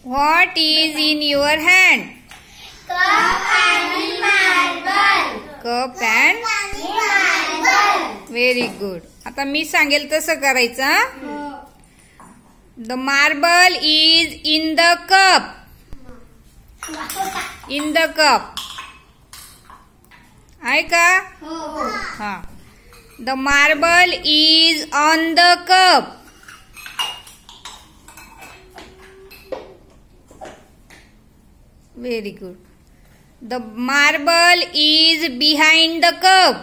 What is in your hand? Cup and marble. Cup and Marble. Very good. आता मी सांगेल तसं करायचं. The marble is in the cup. In the cup. आहे का? हा. The marble is on the cup. Very good. The marble is behind the cup.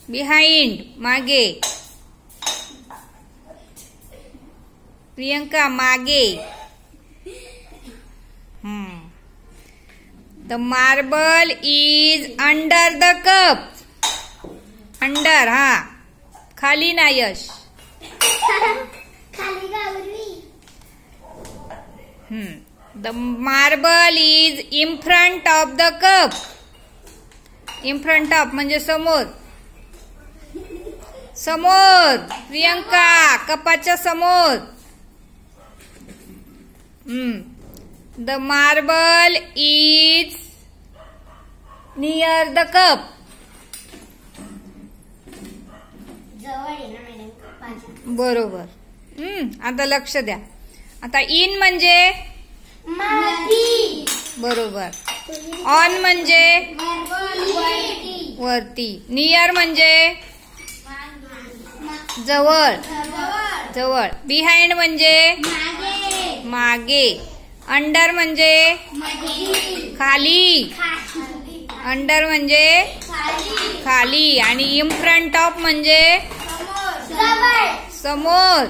Behind, मागे. प्रियंका मागे. The marble is under the cup. Under, हा. खाली ना यश. खाली गावली. The marble is in front of the cup. In front of म्हणजे समोर. समोर प्रियंका कपाच्या समोर. The marble is near the cup. जवळ आहे ना मॅडम कपाच्या. बरोबर. आता लक्ष द्या. आता इन म्हणजे माती. बरोबर. ऑन म्हणजे वरती. नियर म्हणजे जवळ. जवळ. बिहाइंड म्हणजे मागे. अंडर म्हणजे खाली. अंडर म्हणजे खाली. आणि इन फ्रंट ऑफ म्हणजे समोर.